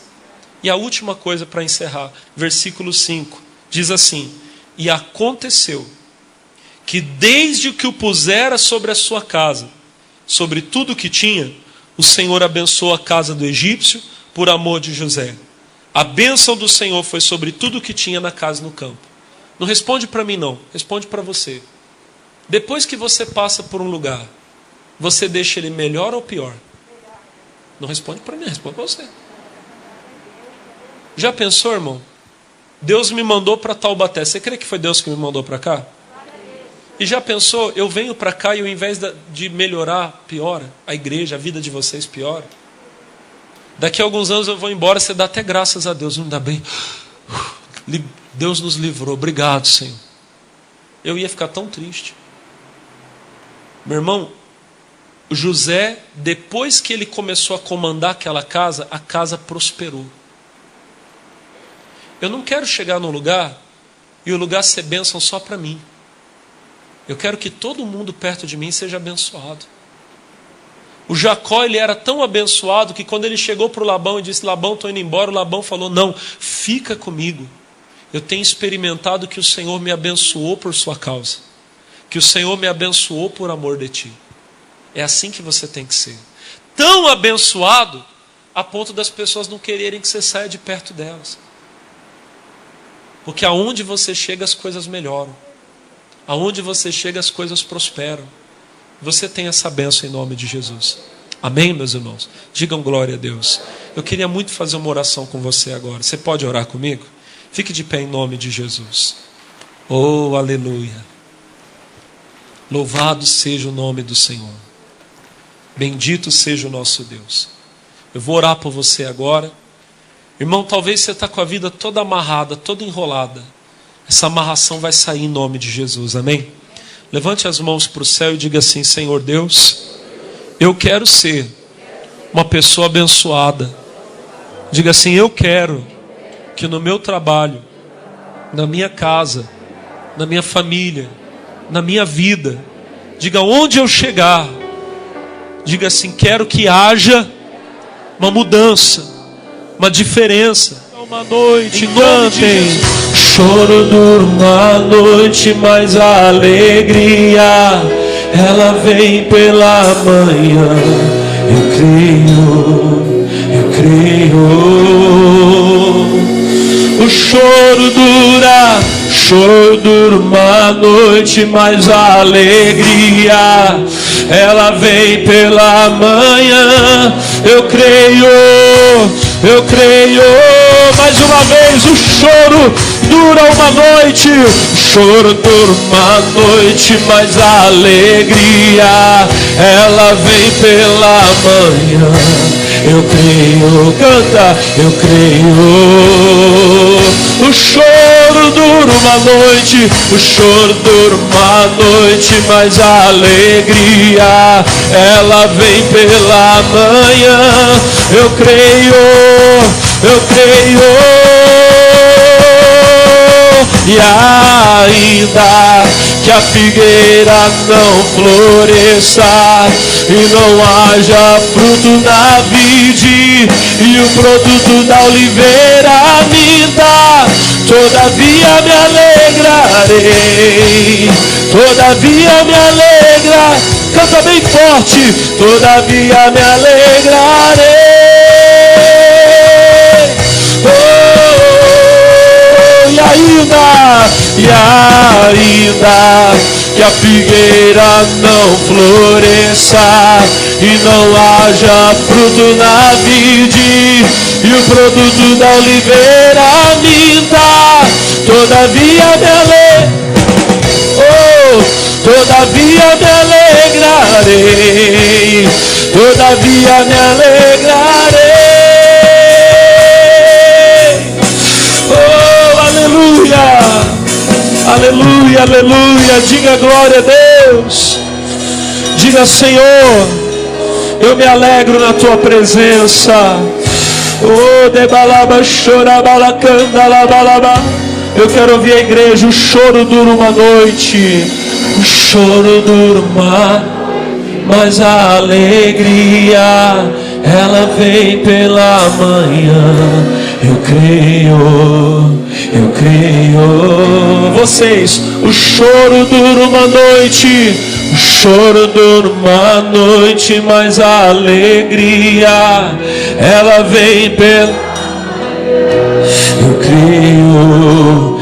[SPEAKER 2] E a última coisa para encerrar, versículo 5, diz assim: e aconteceu que desde que o pusera sobre a sua casa, sobre tudo o que tinha, o Senhor abençoou a casa do egípcio por amor de José. A bênção do Senhor foi sobre tudo o que tinha na casa e no campo. Não responde para mim não, responde para você. Depois que você passa por um lugar, você deixa ele melhor ou pior? Não responde para mim, responde para você. Já pensou, irmão? Deus me mandou para Taubaté. Você crê que foi Deus que me mandou para cá? E já pensou, eu venho para cá e ao invés de melhorar, piora? A igreja, a vida de vocês piora? Daqui a alguns anos eu vou embora, você dá até graças a Deus. Ainda bem, Deus nos livrou, obrigado, Senhor. Eu ia ficar tão triste. Meu irmão, José, depois que ele começou a comandar aquela casa, a casa prosperou. Eu não quero chegar num lugar e o lugar ser bênção só para mim. Eu quero que todo mundo perto de mim seja abençoado. O Jacó, ele era tão abençoado que quando ele chegou para o Labão e disse: Labão, estou indo embora, o Labão falou: não, fica comigo. Eu tenho experimentado que o Senhor me abençoou por sua causa, que o Senhor me abençoou por amor de ti. É assim que você tem que ser. Tão abençoado a ponto das pessoas não quererem que você saia de perto delas. Porque aonde você chega as coisas melhoram. Aonde você chega as coisas prosperam. Você tem essa bênção em nome de Jesus. Amém, meus irmãos? Digam glória a Deus. Eu queria muito fazer uma oração com você agora. Você pode orar comigo? Fique de pé em nome de Jesus. Oh, aleluia. Louvado seja o nome do Senhor. Bendito seja o nosso Deus. Eu vou orar por você agora. Irmão, talvez você está com a vida toda amarrada, toda enrolada. Essa amarração vai sair em nome de Jesus, amém? Levante as mãos para o céu e diga assim: Senhor Deus, eu quero ser uma pessoa abençoada. Diga assim: eu quero que no meu trabalho, na minha casa, na minha família, na minha vida, diga onde eu chegar, diga assim: quero que haja uma mudança, uma diferença. Uma noite, cantem. Choro dura uma noite, mas a alegria ela vem pela manhã. Eu creio. O choro dura uma noite, mas a alegria ela vem pela manhã. Eu creio. Mais uma vez, o choro dura uma noite. O choro dura uma noite, mas a alegria ela vem pela manhã. Eu creio, canta, eu creio. O choro dura uma noite, o choro dura uma noite, mas a alegria ela vem pela manhã. Eu creio. ainda que a figueira não floresça e não haja fruto na vide e o produto da oliveira minta, todavia me alegrarei, todavia me alegra. Canta bem forte, todavia me alegrarei. E ainda que a figueira não floresça e não haja fruto na vide e o produto da oliveira minta, todavia me todavia me alegrarei, todavia me alegrarei. Aleluia, aleluia, diga glória a Deus, diga Senhor, eu me alegro na tua presença, oh, debalaba, chorabalacanda, labalaba. Eu quero ouvir a igreja, o choro dura uma noite, o choro dura uma, mas a alegria, ela vem pela manhã. Eu creio. Vocês, o choro dura uma noite, o choro dura uma noite, mas a alegria, ela vem pela. Eu creio.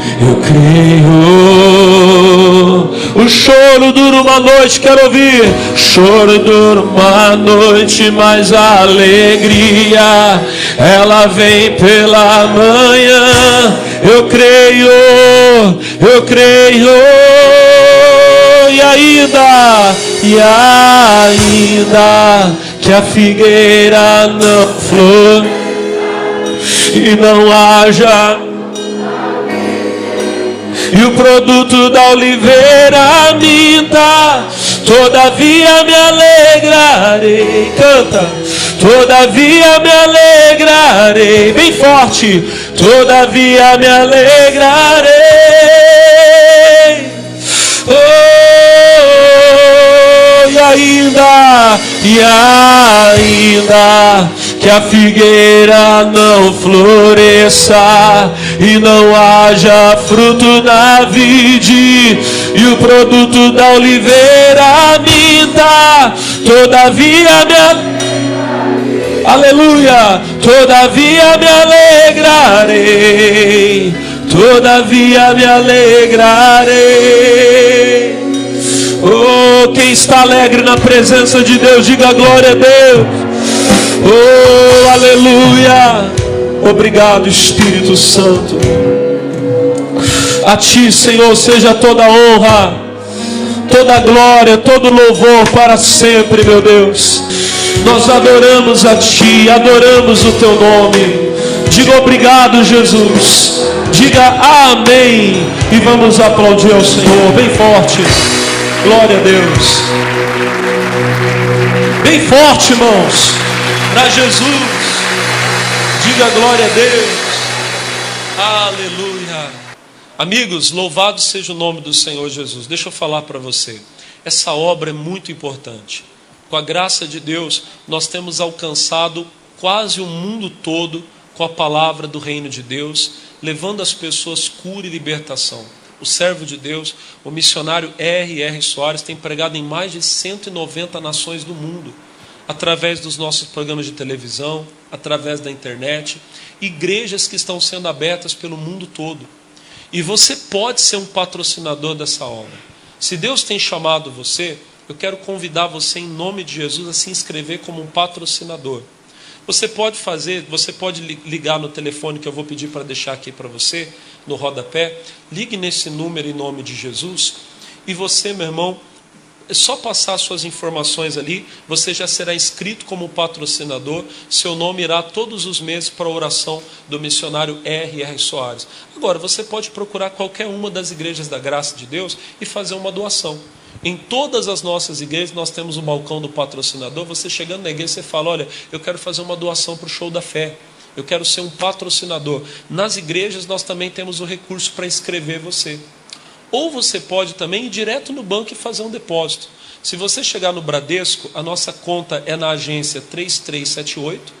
[SPEAKER 2] O choro dura uma noite, quero ouvir. Choro dura uma noite, mas a alegria, ela vem pela manhã. Eu creio. E ainda que a figueira não flor e não haja e o produto da oliveira minta, todavia me alegrarei. Canta, todavia me alegrarei, bem forte, todavia me alegrarei. E ainda que a figueira não floresça e não haja fruto na vide e o produto da oliveira minta, todavia me aleluia, todavia me alegrarei, todavia me alegrarei. Oh, quem está alegre na presença de Deus, diga glória a Deus. Oh, aleluia. Obrigado, Espírito Santo. A Ti, Senhor, seja toda honra, toda glória, todo louvor para sempre, meu Deus. Nós adoramos a Ti, adoramos o Teu nome. Diga obrigado, Jesus. Diga amém. E vamos aplaudir ao Senhor bem forte. Glória a Deus. Bem forte, irmãos, para Jesus. Diga glória a Deus. Aleluia. Amigos, louvado seja o nome do Senhor Jesus. Deixa eu falar para você. Essa obra é muito importante. Com a graça de Deus, nós temos alcançado quase o mundo todo com a palavra do reino de Deus, levando as pessoas cura e libertação. O servo de Deus, o missionário R.R. Soares, tem pregado em mais de 190 nações do mundo, através dos nossos programas de televisão, através da internet, igrejas que estão sendo abertas pelo mundo todo. E você pode ser um patrocinador dessa obra. Se Deus tem chamado você, eu quero convidar você em nome de Jesus a se inscrever como um patrocinador. Você pode ligar no telefone que eu vou pedir para deixar aqui para você, no rodapé. Ligue nesse número em nome de Jesus. E você, meu irmão, é só passar suas informações ali, você já será inscrito como patrocinador. Seu nome irá todos os meses para a oração do missionário R.R. Soares. Agora, você pode procurar qualquer uma das igrejas da graça de Deus e fazer uma doação. Em todas as nossas igrejas nós temos um balcão do patrocinador. Você chegando na igreja, você fala: olha, eu quero fazer uma doação para o Show da Fé, eu quero ser um patrocinador. Nas igrejas nós também temos o recurso para inscrever você. ou você pode também ir direto no banco e fazer um depósito. Se você chegar no Bradesco, a nossa conta é na agência 3378,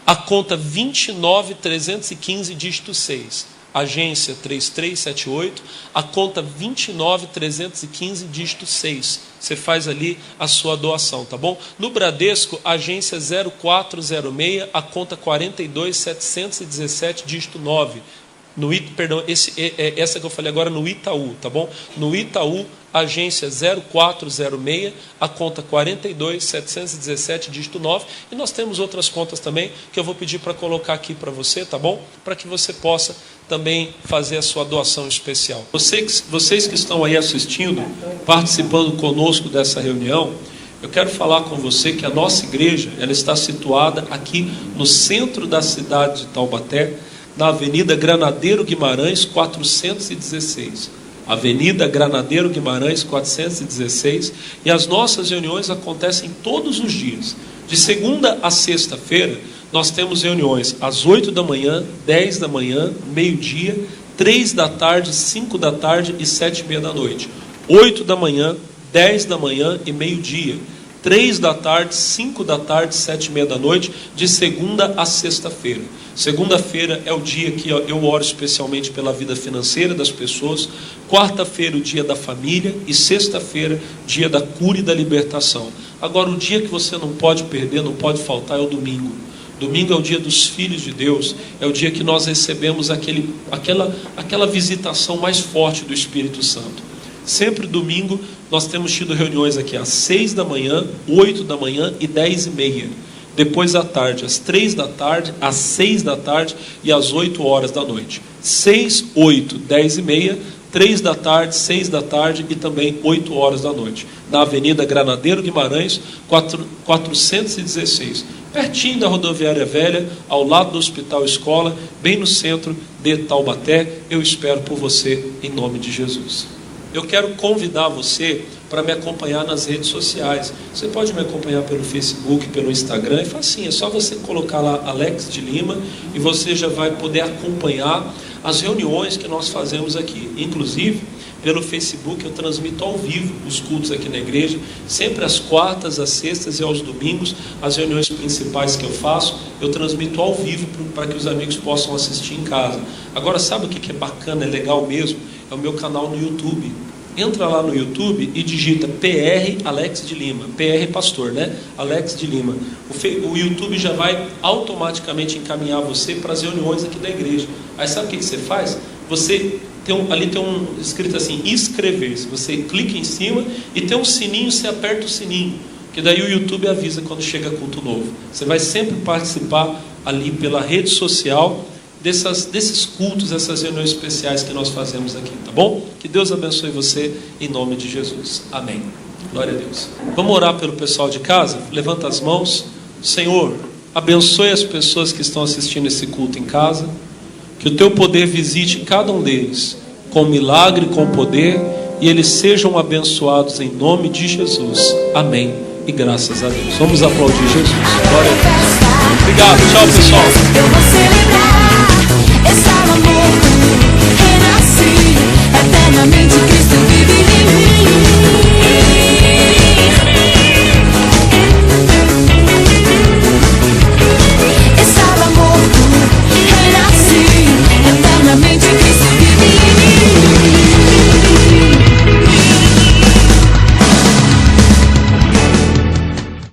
[SPEAKER 2] a conta 29315, dígito 6. Agência 3378, a conta 29315, dígito 6. Você faz ali a sua doação, tá bom? No Bradesco, agência 0406, a conta 42717, dígito 9. Essa que eu falei agora no Itaú, tá bom? No Itaú, agência 0406, a conta 42717, dígito 9. E nós temos outras contas também que eu vou pedir para colocar aqui para você, tá bom? Para que você possa também fazer a sua doação especial. Vocês que estão aí assistindo, participando conosco dessa reunião, eu quero falar com você que a nossa igreja, ela está situada aqui no centro da cidade de Taubaté, na Avenida Granadeiro Guimarães, 416. Avenida Granadeiro Guimarães, 416. E as nossas reuniões acontecem todos os dias. De segunda a sexta-feira, nós temos reuniões às 8 da manhã, 10 da manhã, meio-dia, 3 da tarde, 5 da tarde e 7h30 da noite. 8 da manhã, 10 da manhã e meio-dia. 3 da tarde, 5 da tarde, 7h30 da noite, de segunda a sexta-feira. Segunda-feira é o dia que eu oro especialmente pela vida financeira das pessoas. Quarta-feira, o dia da família. E sexta-feira, dia da cura e da libertação. Agora, o dia que você não pode perder, não pode faltar, é o domingo. Domingo é o dia dos filhos de Deus. É o dia que nós recebemos aquela visitação mais forte do Espírito Santo. Sempre domingo nós temos tido reuniões aqui às 6 da manhã, 8 da manhã e 10h30. Depois à tarde, às 3 da tarde, às 6 da tarde e às 8 horas da noite. 6, 8, 10h30, 3 da tarde, 6 da tarde e também 8 horas da noite. Na Avenida Granadeiro Guimarães, 416. Pertinho da Rodoviária Velha, ao lado do Hospital Escola, bem no centro de Taubaté. Eu espero por você em nome de Jesus. Eu quero convidar você para me acompanhar nas redes sociais. Você pode me acompanhar pelo Facebook, pelo Instagram. É facinho, é só você colocar lá Alex de Lima e você já vai poder acompanhar as reuniões que nós fazemos aqui. Inclusive, pelo Facebook eu transmito ao vivo os cultos aqui na igreja, sempre às quartas, às sextas e aos domingos. As reuniões principais que eu faço, eu transmito ao vivo para que os amigos possam assistir em casa. Agora, sabe o que é bacana, é legal mesmo? É o meu canal no YouTube. Entra lá no YouTube e digita PR Alex de Lima, PR Pastor, né? Alex de Lima. O YouTube já vai automaticamente encaminhar você para as reuniões aqui da igreja. Aí sabe o que você faz? Você ali tem escrito assim, inscrever-se. Você clica em cima e tem um sininho, você aperta o sininho, que daí o YouTube avisa quando chega culto novo. Você vai sempre participar ali pela rede social desses cultos, essas reuniões especiais que nós fazemos aqui, tá bom? Que Deus abençoe você em nome de Jesus. Amém. Glória a Deus. Vamos orar pelo pessoal de casa? Levanta as mãos. Senhor, abençoe as pessoas que estão assistindo esse culto em casa. Que o teu poder visite cada um deles com milagre, com poder, e eles sejam abençoados em nome de Jesus. Amém. E graças a Deus. Vamos aplaudir Jesus. Glória a Deus. Obrigado. Tchau, pessoal.
[SPEAKER 1] Eu vou celebrar esse amor.